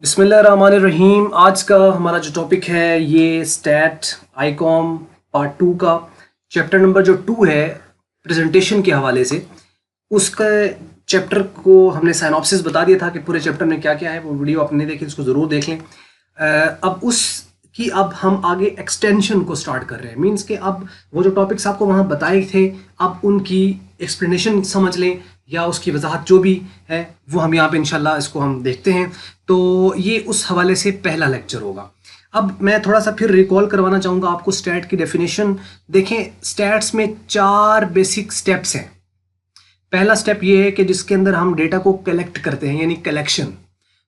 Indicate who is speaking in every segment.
Speaker 1: बिस्मिल्लाहिर्रहमानिर्रहीम। आज का हमारा जो टॉपिक है ये स्टैट आईकॉम पार्ट 2 का चैप्टर नंबर जो 2 है प्रेजेंटेशन के हवाले से। उसका चैप्टर को हमने साइनॉप्सिस बता दिया था कि पूरे चैप्टर में क्या क्या है। वो वीडियो आपने देखी, उसको ज़रूर देख लें। अब हम आगे एक्सटेंशन को स्टार्ट कर रहे हैं। मीन्स कि अब वो जो टॉपिक्स आपको वहाँ बताए थे अब उनकी एक्सप्लेनेशन समझ लें या उसकी वजाहत जो भी है वो हम यहाँ पे इंशाल्लाह इसको हम देखते हैं। तो ये उस हवाले से पहला लेक्चर होगा। अब मैं थोड़ा सा फिर रिकॉल करवाना चाहूँगा आपको स्टैट की डेफिनेशन। देखें, स्टैट्स में 4 बेसिक स्टेप्स हैं। पहला स्टेप ये है कि जिसके अंदर हम डेटा को कलेक्ट करते हैं यानी कलेक्शन।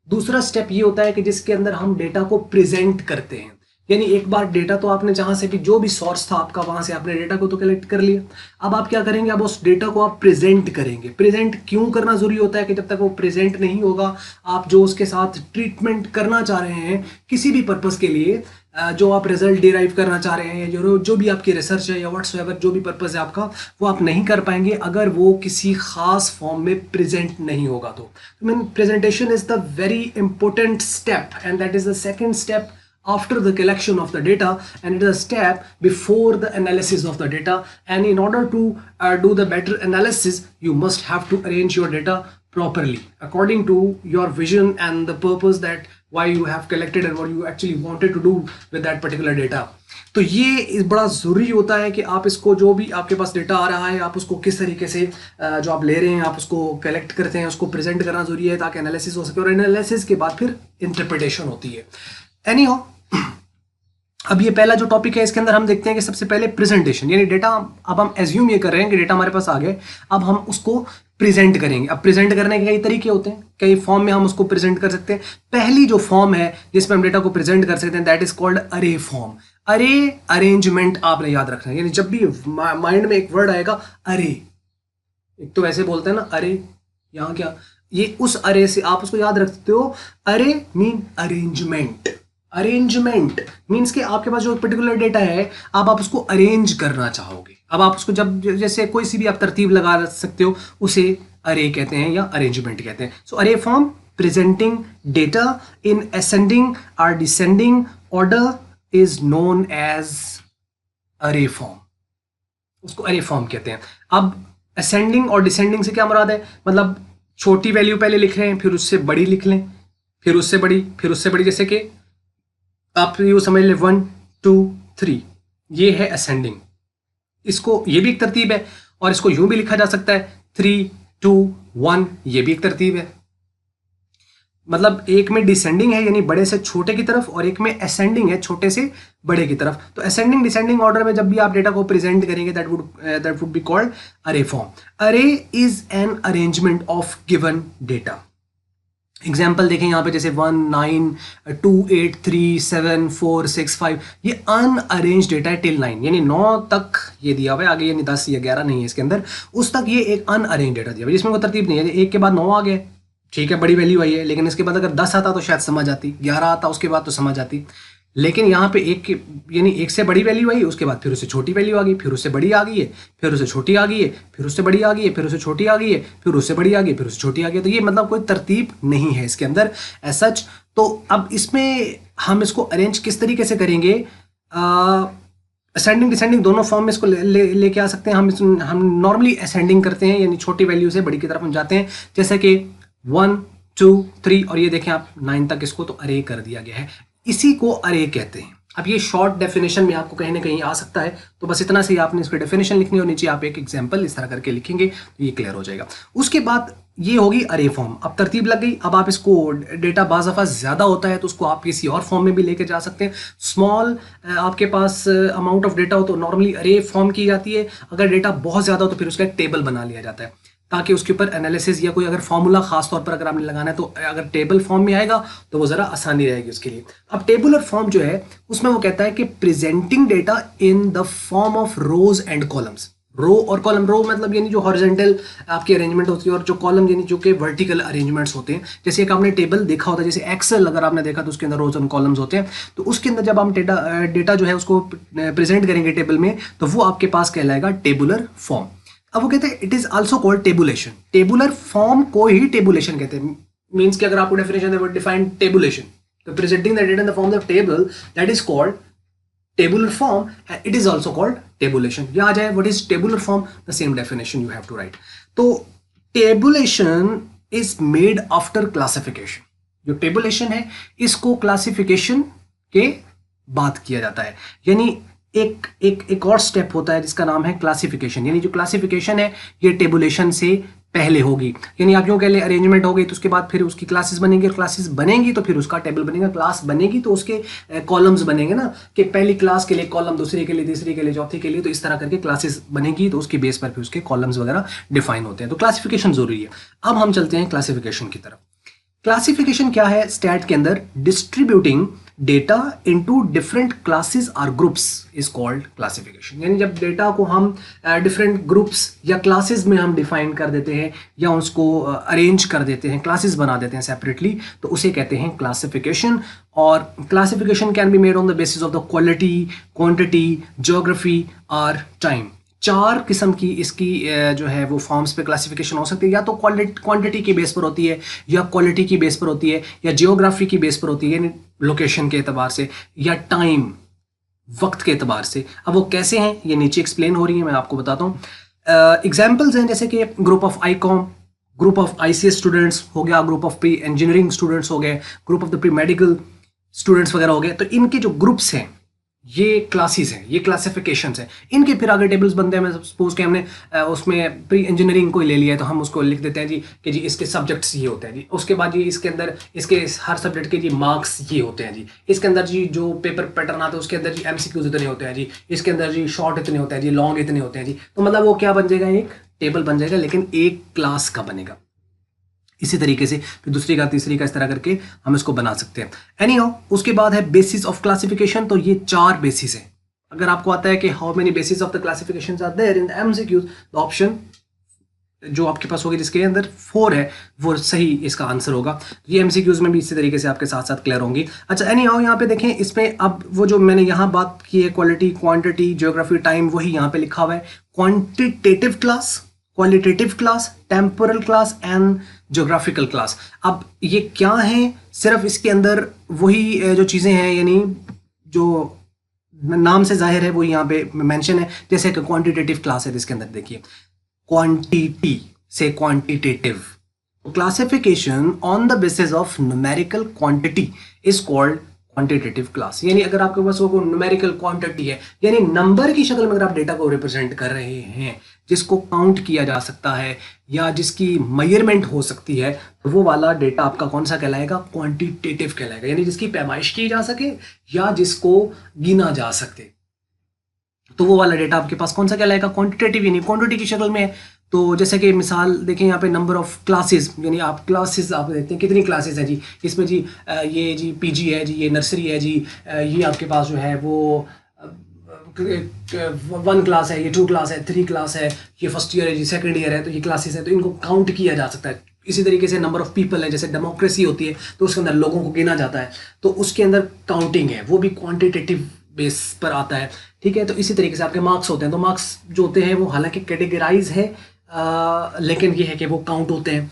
Speaker 1: दूसरा स्टेप ये होता है कि जिसके अंदर हम डेटा को प्रेजेंट करते हैं, यानी एक बार डेटा तो आपने जहां से भी जो भी सोर्स था आपका वहां से आपने डेटा को तो कलेक्ट कर लिया। अब आप क्या करेंगे, अब उस डेटा को आप प्रेजेंट करेंगे। प्रेजेंट क्यों करना जरूरी होता है कि जब तक वो प्रेजेंट नहीं होगा आप जो उसके साथ ट्रीटमेंट करना चाह रहे हैं किसी भी पर्पस के लिए, जो आप रिजल्ट डिराइव करना चाह रहे हैं, जो भी आपकी रिसर्च है या व्हाट्सएवर जो भी पर्पस है आपका, वो आप नहीं कर पाएंगे अगर वो किसी खास फॉर्म में प्रेजेंट नहीं होगा। तो mean presentation is the very important step and that is the second step after the collection of the data, and it is a step before the analysis of the data. And in order to do the better analysis, you must have to arrange your data properly according to your vision and the purpose that why you have collected and what you actually wanted to do with that particular data. तो ये बड़ा ज़रूरी होता है कि आप इसको, जो भी आपके पास डेटा आ रहा है, आप उसको किस तरीके से जो आप ले रहे हैं आप उसको कलेक्ट करते हैं, उसको प्रेजेंट करना ज़रूरी है ताकि एनालिसिस हो सके, और एनालिसिस के बाद फिर इंटरप्रिटेशन होती है। एनीहाउ, अब ये पहला जो टॉपिक है इसके अंदर हम देखते हैं कि सबसे पहले प्रेजेंटेशन, यानी डेटा, अब हम एज्यूम ये कर रहे हैं कि डेटा हमारे पास आ गए, अब हम उसको प्रेजेंट करेंगे। अब प्रेजेंट करने के कई तरीके होते हैं, कई फॉर्म में हम उसको प्रेजेंट कर सकते हैं। पहली जो फॉर्म है जिसमें हम डेटा को प्रेजेंट कर सकते हैं दैट इज कॉल्ड अरे फॉर्म। अरे अरेंजमेंट आपने याद रखना है, यानी जब भी माइंड में एक वर्ड आएगा अरे, एक तो वैसे बोलते हैं ना अरे, यहाँ क्या, ये उस अरे से आप उसको याद रखते हो। अरे मीन अरेंजमेंट। अरेंजमेंट मीन्स कि आपके पास जो पर्टिकुलर डेटा है अब आप उसको अरेंज करना चाहोगे। अब आप उसको जब जैसे कोई सी भी आप तरतीब लगा सकते हो, उसे अरे कहते हैं या अरेंजमेंट कहते हैं। So array form presenting data in ascending और descending order is known as array form, उसको अरे फॉर्म कहते हैं। अब असेंडिंग और डिसेंडिंग से क्या मुराद है, मतलब छोटी वैल्यू पहले लिख रहे हैं, फिर उससे बड़ी लिख लें, फिर उससे बड़ी, फिर उससे बड़ी, जैसे कि आप यूँ समझ लें 1 2 3, ये है असेंडिंग। इसको, ये भी एक तरतीब है, और इसको यूं भी लिखा जा सकता है 3 2 1, ये भी एक तरतीब है। मतलब एक में डिसेंडिंग है यानी बड़े से छोटे की तरफ, और एक में असेंडिंग है छोटे से बड़े की तरफ। तो असेंडिंग डिसेंडिंग ऑर्डर में जब भी आप डेटा को प्रेजेंट करेंगे दैट वुड बी कॉल्ड अरे फॉर्म। अरे is an arrangement of given data. Example देखें यहाँ पे, जैसे 1 9 2 8 3 7 4 6 5, ये अनअरेंज डेटा है टिल 9, यानी 9 तक ये दिया हुआ है, आगे यानी 10 या 11 नहीं है इसके अंदर, उस तक ये एक अनअरेंज डेटा दिया हुआ है जिसमें कोई तरतीब नहीं है। एक के बाद 9 आ गया, ठीक है, बड़ी वैल्यू आई है, लेकिन इसके बाद अगर 10 आता तो शायद समझ आती, 11 आता उसके बाद तो समझ आती, लेकिन यहाँ पे एक यानी एक से बड़ी वैल्यू आई, उसके बाद फिर उससे छोटी वैल्यू आ गई, फिर उससे बड़ी आ गई है, फिर उससे छोटी आ गई है, फिर उससे बड़ी आ गई है, फिर उससे छोटी आ गई है, फिर उससे बड़ी आ गई, फिर उससे छोटी आ गई है। तो ये मतलब कोई तरतीब नहीं है इसके अंदर एज सच। तो अब इसमें हम इसको अरेंज किस तरीके से करेंगे, असेंडिंग डिसेंडिंग दोनों फॉर्म में इसको लेके आ सकते हैं। हम नॉर्मली असेंडिंग करते हैं यानी छोटी वैल्यू से बड़ी की तरफ हम जाते हैं, जैसे कि 1 2 3, और ये देखें आप 9 तक इसको तो अरे कर दिया गया है, इसी को अरे कहते हैं। अब ये शॉर्ट डेफिनेशन में आपको कहीं ना कहीं आ सकता है, तो बस इतना से ही आपने इसकी डेफिनेशन लिखनी है और नीचे आप एक एग्जांपल इस तरह करके लिखेंगे तो ये क्लियर हो जाएगा। उसके बाद ये होगी अरे फॉर्म। अब तरतीब लग गई। अब आप इसको, डेटा बाज़ दफ़ा ज़्यादा होता है तो उसको आप किसी और फॉर्म में भी लेके जा सकते हैं। स्मॉल आपके पास अमाउंट ऑफ डेटा हो तो नॉर्मली अरे फॉर्म की जाती है। अगर डेटा बहुत ज़्यादा हो तो फिर उसका एक टेबल बना लिया जाता है ताकि उसके ऊपर एनालिसिस या कोई अगर फॉर्मूला खास तौर पर अगर आपने लगाना है तो अगर टेबल फॉर्म में आएगा तो वो ज़रा आसानी रहेगी उसके लिए। अब टेबुलर फॉर्म जो है उसमें वो कहता है कि presenting data in the form of rows and columns. Row और कॉलम, रो मतलब यानी जो हॉरिजॉन्टल आपकी अरेंजमेंट होती है, और जो कॉलम यानी जो कि वर्टिकल अरेंजमेंट्स होते हैं। जैसे एक आपने टेबल देखा होता है, जैसे एक्सेल अगर आपने देखा तो उसके अंदर रोज एंड कॉलम्स होते हैं, तो उसके अंदर जब हम डेटा जो है उसको प्रेजेंट करेंगे टेबल में तो वो आपके पास कहलाएगा टेबुलर फॉर्म। अब वो कहते हैं it is also called tabulation. Tabular form को ही टेबुलेशन कहते हैं। मीन्स कि अगर आपको डेफिनेशन दे डिफाइन टेबुलेशन, तो presenting the data in the form of table that is called tabular form, and it is also called tabulation. या आ जाए what is tabular form, the same definition you have to write. तो tabulation is made after classification. जो tabulation है इसको classification के बाद किया जाता है, यानी एक और स्टेप होता है जिसका नाम है क्लासिफिकेशन। यानी जो क्लासिफिकेशन है ये टेबुलेशन से पहले होगी, यानी आप यूं कह ले अरेंजमेंट हो गई तो उसके बाद फिर उसकी क्लासेस बनेंगी, और क्लासेस बनेंगी तो फिर उसका टेबल बनेगा, क्लास बनेगी तो उसके कॉलम्स बनेंगे ना, कि पहली क्लास के लिए कॉलम, दूसरी के लिए, तीसरी के लिए, चौथी के लिए, तो इस तरह करके क्लासेस बनेगी, तो उसके बेस पर फिर उसके कॉलम्स वगैरह डिफाइन होते हैं। तो क्लासिफिकेशन जरूरी है। अब हम चलते हैं क्लासिफिकेशन की तरफ। क्लासिफिकेशन क्या है? स्टैट के अंदर distributing data into different classes और ग्रुप्स इज कॉल्ड क्लासिफिकेशन। यानी जब डेटा को हम डिफरेंट ग्रुप्स या क्लासेस में हम डिफाइन कर देते हैं या उसको अरेंज कर देते हैं, क्लासेस बना देते हैं सेपरेटली, तो उसे कहते हैं क्लासिफिकेशन। और classification can be made on the basis of the quality, quantity, geography और टाइम। 4 किस्म की इसकी जो है वो फॉर्म्स पे क्लासिफिकेशन हो सकती है। या तो क्वांटिटी की बेस पर होती है, या क्वालिटी की बेस पर होती है, या जियोग्राफी की बेस पर होती है, यानी लोकेशन के एतबार से, या टाइम, वक्त के एतबार से। अब वो कैसे हैं ये नीचे एक्सप्लेन हो रही है, मैं आपको बताता हूँ। एग्जाम्पल्स हैं जैसे कि group of Icom, group of ICS students हो गया, group of pre engineering students हो गए, group of the pre medical students वगैरह हो गए। तो इनके जो ग्रुप्स हैं ये क्लासेस हैं, ये क्लासिफिकेशंस हैं। इनके फिर आगे टेबल्स बनते हैं। मैं सपोज कि हमने उसमें प्री इंजीनियरिंग को ले लिया है तो हम उसको लिख देते हैं जी कि जी इसके सब्जेक्ट्स ये होते हैं जी, उसके बाद जी इसके अंदर इसके हर सब्जेक्ट के जी मार्क्स ये होते हैं जी, इसके अंदर जी जो पेपर पैटर्न आता है उसके अंदर जी MCQs इतने होते हैं जी, इसके अंदर जी शॉर्ट इतने होते हैं जी, लॉन्ग इतने होते हैं जी। तो मतलब वो क्या बन जाएगा? एक टेबल बन जाएगा, लेकिन एक क्लास का बनेगा। इसी तरीके से फिर दूसरी का, तीसरी का, इस तरह करके हम इसको बना सकते हैं। एनीहाउ, उसके बाद है बेसिस ऑफ क्लासिफिकेशन। तो ये 4 बेसिस है। अगर आपको आता है कि how many basis of the classifications are there in the MCQs, the option जो आपके पास होगी जिसके अंदर 4 है वो सही इसका आंसर होगा। ये MCQs में भी इसी तरीके से आपके साथ साथ क्लियर होंगी। अच्छा, एनीहाउ यहाँ पे देखें, इसमें अब वो जो मैंने यहाँ बात की है क्वालिटी, क्वांटिटी, ज्योग्राफी, टाइम, वही यहाँ पे लिखा हुआ है। Quantitative class, qualitative class, temporal class and geographical class. अब ये क्या है? सिर्फ इसके अंदर वही जो चीज़ें हैं, यानी जो नाम से जाहिर है वो यहाँ पे मेंशन है। जैसे कि क्वांटिटेटिव क्लास है, इसके अंदर देखिए क्वांटिटी से quantitative. Classification on the basis of numerical quantity is called quantitative class. यानी अगर आपके पास वो न्यूमेरिकल क्वांटिटी है, यानी नंबर की शक्ल में अगर आप डेटा को रिप्रेजेंट कर रहे हैं, जिसको काउंट किया जा सकता है या जिसकी मेजरमेंट हो सकती है, तो वो वाला डेटा आपका कौन सा कहलाएगा? क्वांटिटेटिव कहलाएगा। यानी जिसकी पैमाइश की जा सके या जिसको गिना जा सके, तो वो वाला डेटा आपके पास कौन सा कहलाएगा? क्वांटिटेटिव, यानी क्वांटिटी की शक्ल में है। तो जैसे कि मिसाल देखें यहाँ पे नंबर ऑफ क्लासेस, यानी आप क्लासेस आप देखते हैं कितनी क्लासेस हैं जी, इसमें जी ये जी PG है जी, ये नर्सरी है जी, ये आपके पास जो है वो 1 क्लास है, ये 2 क्लास है, 3 क्लास है, ये फर्स्ट ईयर है जी, सेकंड ईयर है, तो ये क्लासेस है, तो इनको काउंट किया जा सकता है। इसी तरीके से नंबर ऑफ पीपल है, जैसे डेमोक्रेसी होती है तो उसके अंदर लोगों को गिना जाता है, तो उसके अंदर काउंटिंग है, वो भी क्वांटिटेटिव बेस पर आता है। ठीक है, तो इसी तरीके से आपके मार्क्स होते हैं। तो मार्क्स जो होते हैं वो हालांकि कैटेगराइज है, लेकिन ये है कि वो काउंट होते हैं।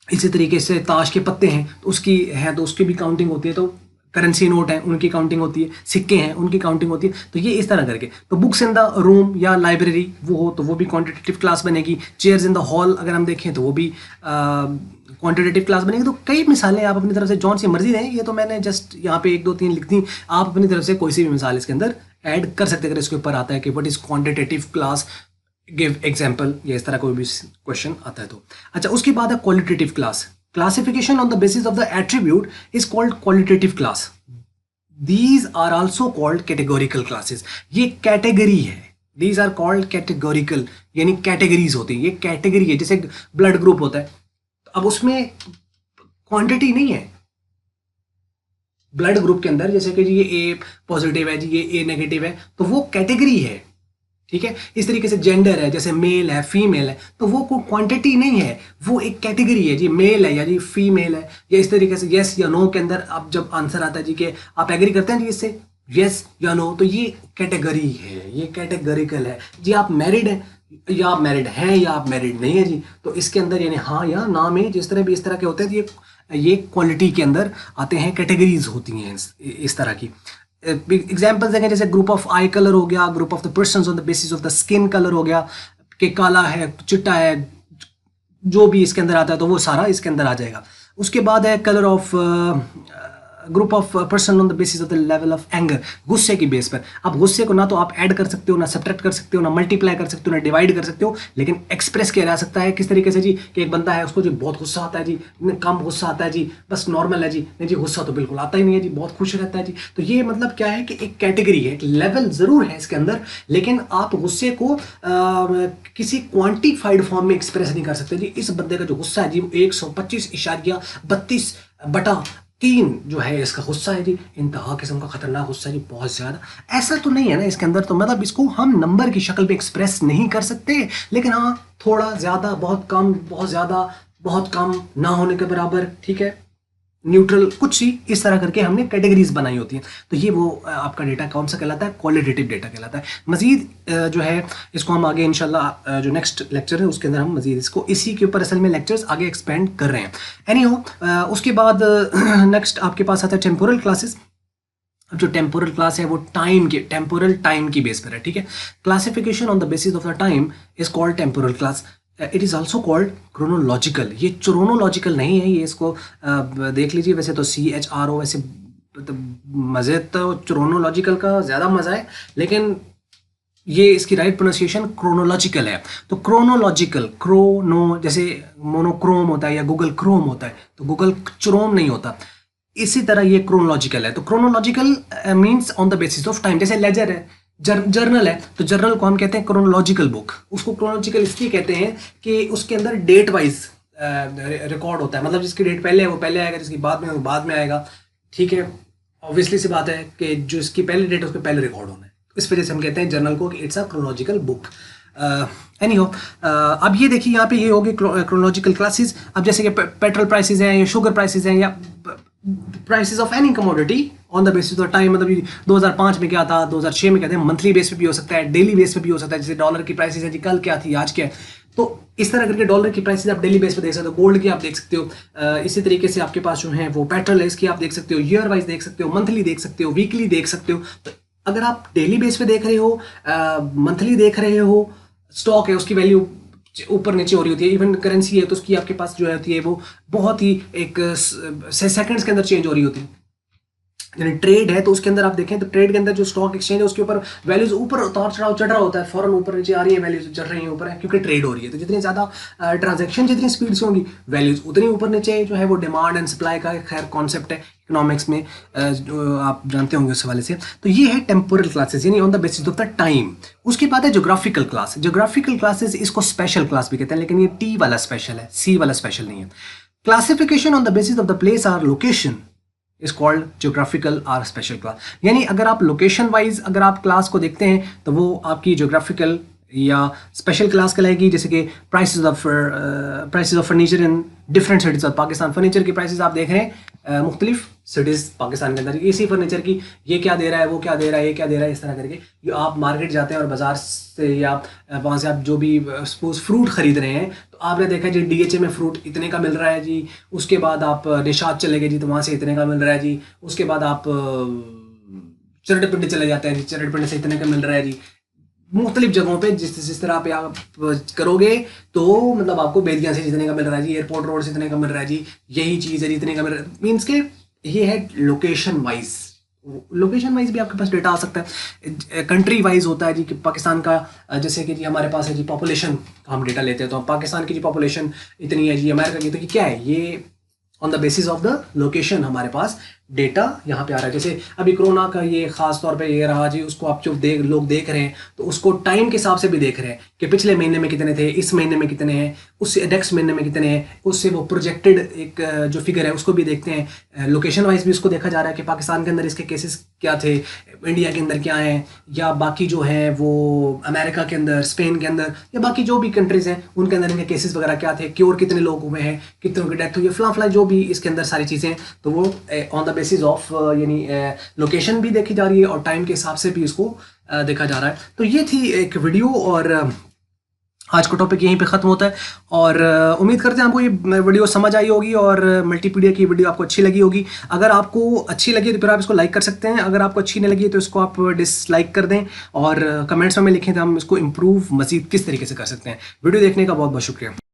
Speaker 1: इसी तरीके से ताश के पत्ते हैं तो उसकी है, तो उसकी भी काउंटिंग होती है। तो करेंसी नोट है उनकी काउंटिंग होती है, सिक्के हैं उनकी काउंटिंग होती है। तो ये इस तरह करके, तो बुक्स इन द रूम या लाइब्रेरी वो हो तो वो भी क्वांटिटेटिव क्लास बनेगी। चेयर्स इन द हॉल अगर हम देखें तो वो भी क्वांटिटेटिव क्लास बनेगी। तो कई मिसालें आप अपनी तरफ से जौन सी मर्जी दें, ये तो मैंने जस्ट यहाँ पे 1 2 3 लिख दी, आप अपनी तरफ से कोई सी भी मिसाल इसके अंदर ऐड कर सकते हैं। अगर इसके ऊपर आता है कि what is quantitative class, give example, या इस तरह कोई भी क्वेश्चन आता है तो। अच्छा, उसके बाद है qualitative class. Classification on the basis of the attribute is called qualitative class. These are also called categorical classes. ये कैटेगरी है, these are called categorical, यानी कैटेगरीज होती है। ये कैटेगरी है, जैसे ब्लड ग्रुप होता है, अब उसमें क्वांटिटी नहीं है ब्लड ग्रुप के अंदर, जैसे कि जी ये A पॉजिटिव है जी, ये A नेगेटिव है, तो वो कैटेगरी है। ठीक है, इस तरीके से जेंडर है, जैसे मेल है, फीमेल है, तो वो कोई क्वांटिटी नहीं है, वो एक कैटेगरी है जी, मेल है या जी फीमेल है। या इस तरीके से यस या नो के अंदर अब जब आंसर आता है जी कि आप एग्री करते हैं जी इससे, यस या नो, तो ये कैटेगरी है, ये कैटेगरिकल है जी। आप मैरिड हैं या आप मैरिड हैं या आप मैरिड नहीं है जी। तो इसके अंदर यानी हाँ या ना में जिस तरह भी इस तरह के होते हैं ये क्वालिटी के अंदर आते हैं, कैटेगरीज होती हैं इस तरह की। एग्जाम्पल्स देखें जैसे ग्रुप ऑफ आई कलर हो गया, group of the person on the basis of the skin colour हो गया, कि काला है, चिट्टा है, जो भी इसके अंदर आता है तो वो सारा इसके अंदर आ जाएगा। उसके बाद है colour of group of person on the basis of the level of anger, गुस्से की बेस पर। अब गुस्से को ना तो आप ऐड कर सकते हो, ना सब्ट्रैक्ट कर सकते हो, ना मल्टीप्लाई कर सकते हो, ना डिवाइड कर सकते हो, लेकिन एक्सप्रेस किया जा सकता है किस तरीके से जी, कि एक बंदा है उसको जी बहुत गुस्सा आता है जी, कम गुस्सा आता है जी, बस नॉर्मल है जी, नहीं जी गुस्सा तो बिल्कुल आता ही नहीं है जी, बहुत खुश रहता है जी। तो ये मतलब क्या है कि एक कैटेगरी है, एक लेवल जरूर है इसके अंदर, लेकिन आप गुस्से को किसी क्वांटिफाइड फॉर्म में एक्सप्रेस नहीं कर सकते जी। इस बंदे का जो गुस्सा है जी 125.32 जो है इसका गुस्सा है जी, इंतहा किस्म का खतरनाक गुस्सा है जी, बहुत ज्यादा। ऐसा तो नहीं है ना इसके अंदर, तो मतलब इसको हम नंबर की शक्ल पे एक्सप्रेस नहीं कर सकते, लेकिन हाँ थोड़ा ज्यादा, बहुत कम, बहुत ज्यादा, बहुत कम, ना होने के बराबर, ठीक है, न्यूट्रल, कुछ ही इस तरह करके हमने कैटेगरीज बनाई होती हैं। तो ये वो आपका डेटा कौन सा कहलाता है, क्वालिटेटिव डेटा कहलाता है। मजीद जो है इसको हम आगे इंशाल्लाह जो नेक्स्ट लेक्चर है उसके अंदर हम मजीद इसको इसी के ऊपर असल में लेक्चर्स आगे एक्सपेंड कर रहे हैं। एनी हो उसके बाद नेक्स्ट आपके पास आता है टेम्पोरल क्लासेस। अब जो टेम्पोरल क्लास है वो टेम्पोरल टाइम की बेस पर है, ठीक है। Classification on the basis of the time is called temporal class. It is also called chronological. ये चरोनोलॉजिकल नहीं है, ये इसको देख लीजिए, वैसे तो CHRO, वैसे तो मज़े तो चरोनोलॉजिकल का ज़्यादा मज़ा है, लेकिन ये इसकी राइट प्रोनाउंसिएशन क्रोनोलॉजिकल है। तो क्रोनोलॉजिकल, क्रोनो जैसे मोनोक्रोम होता है या गूगल क्रोम होता है, तो गूगल क्रोम नहीं होता, इसी तरह ये क्रोनोलॉजिकल है। तो chronological means on the basis of time. जैसे लेजर है, जर्नल है, तो जर्नल को हम कहते हैं क्रोनोलॉजिकल बुक। उसको क्रोनोलॉजिकल इसलिए कहते हैं कि उसके अंदर डेट वाइज रिकॉर्ड होता है, मतलब जिसकी डेट पहले है वो पहले आएगा, जिसकी बाद में वो बाद में आएगा, ठीक है। ऑब्वियसली सी बात है कि जो इसकी पहली डेट है उसको पहले रिकॉर्ड होना है, इस वजह से हम कहते हैं जर्नल को कि it's a chronological book. Any हो अब ये देखिए यहाँ पे ये होगी क्रोनोलॉजिकल क्लासेस। अब जैसे कि पेट्रोल प्राइसेस हैं या शुगर प्राइसेस हैं या prices of any commodity on the basis of time, मतलब 2005 में क्या था, 2006 में क्या था, मंथली बेस पे भी हो सकता है, डेली बेस पे भी हो सकता है। जैसे डॉलर की प्राइसेस है जी, कल क्या थी, आज क्या है, तो इस तरह करके डॉलर की प्राइसेस आप डेली बेस पे देख सकते हो, गोल्ड की आप देख सकते हो। इसी तरीके से आपके पास जो है वो पेट्रोल है, इसकी आप देख सकते हो, ईयर वाइज देख सकते हो, मंथली देख सकते हो, वीकली देख सकते हो। तो अगर आप डेली बेस पे देख रहे हो, मंथली देख रहे हो, स्टॉक है उसकी वैल्यू ऊपर नीचे हो रही होती है, इवन करेंसी है तो उसकी आपके पास जो होती है वो बहुत ही एक सेकंड्स के अंदर चेंज हो रही होती है। यानी ट्रेड है तो उसके अंदर आप देखें तो ट्रेड के अंदर जो स्टॉक एक्सचेंज है उसके ऊपर वैल्यूज ऊपर उतार चढ़ाव चढ़ रहा होता है, फौरन ऊपर नीचे आ रही है, वैल्यूज चढ़ रही है ऊपर है, क्योंकि ट्रेड हो रही है। तो जितनी ज्यादा ट्रांजैक्शन जितनी स्पीड से होंगी, वैल्यूज उतनी ऊपर नीचे जो है वो डिमांड एंड सप्लाई का खैर कॉन्सेप्ट है इकोनॉमिक्स में, जो आप जानते होंगे उस हवाले से। तो ये है टेम्पोरल क्लासेस, यानी on the basis of the time. उसके बाद है ज्योग्राफिकल क्लास। ज्योग्राफिकल क्लासेस इसको स्पेशल क्लास भी कहते हैं, लेकिन ये T वाला स्पेशल है, C वाला स्पेशल नहीं है। Classification on the basis of the place or location is called geographical or spatial class. यानी अगर आप लोकेशन वाइज अगर आप क्लास को देखते हैं तो वो आपकी ज्योग्राफिकल या स्पेशल क्लास कहलाएगी। जैसे कि prices of furniture in different cities of Pakistan. Furniture की प्राइसेस आप देख रहे हैं मुख्तलिफ सिटीज पाकिस्तान के अंदर, इसी फर्नीचर की ये क्या दे रहा है, वो क्या दे रहा है, ये क्या दे रहा है, इस तरह करके। ये आप मार्केट जाते हैं और बाजार से या वहाँ से आप जो भी सपोज फ्रूट खरीद रहे हैं तो आपने देखा जी DHA में फ्रूट इतने का मिल रहा है जी, उसके बाद आप निशात चले गए जी तो वहाँ से इतने का मिल रहा है जी, उसके बाद आप चरड़पिंडी चले जाते हैं जी, चरड़पिंडी से इतने का मिल रहा है जी। मुख्तलिफ जगहों पे जिस तरह पे आप करोगे तो मतलब आपको बेदियां से जितने का मिल रहा है जी, एयरपोर्ट रोड से इतने का मिल रहा है जी, यही चीज़ है जितने का मिल रहा है। मीन्स के ये है लोकेशन वाइज। लोकेशन वाइज भी आपके पास डेटा आ सकता है, कंट्री वाइज होता है जी कि पाकिस्तान का जैसे कि जी हमारे पास है जी पॉपुलेशन का हम डेटा लेते हैं तो पाकिस्तान की जी पॉपुलेशन इतनी है जी, अमेरिका की, तो क्या है ये on the basis of the location हमारे पास डेटा यहाँ पे आ रहा है। जैसे अभी कोरोना का ये खास तौर पे ये रहा जी, उसको आप जो लोग देख रहे हैं तो उसको टाइम के हिसाब से भी देख रहे हैं कि पिछले महीने में कितने थे, इस महीने में कितने हैं, उससे नेक्स्ट महीने में कितने हैं, उससे वो प्रोजेक्टेड एक जो फिगर है उसको भी देखते हैं। लोकेशन वाइज भी उसको देखा जा रहा है कि पाकिस्तान के अंदर इसके केसेस क्या थे, इंडिया के अंदर क्या हैं, या बाकी जो है वो अमेरिका के अंदर, स्पेन के अंदर या बाकी जो भी कंट्रीज हैं उनके अंदर इनके केसेस वगैरह क्या थे, क्योर कितने लोग हुए हैं, कितनों की डेथ हुई है, फला जो भी इसके अंदर सारी चीज़ें, तो वो ऑन द बेसिस ऑफ यानी लोकेशन भी देखी जा रही है और टाइम के हिसाब से भी इसको देखा जा रहा है। तो ये थी एक वीडियो और आज का टॉपिक यहीं पे ख़त्म होता है और उम्मीद करते हैं आपको ये वीडियो समझ आई होगी और मल्टीपीडिया की वीडियो आपको अच्छी लगी होगी। अगर आपको अच्छी लगी तो फिर आप इसको लाइक कर सकते हैं, अगर आपको अच्छी नहीं लगी तो इसको आप डिसलाइक कर दें और कमेंट्स में लिखें तो हम इसको इम्प्रूव मज़ीद किस तरीके से कर सकते हैं। वीडियो देखने का बहुत बहुत शुक्रिया।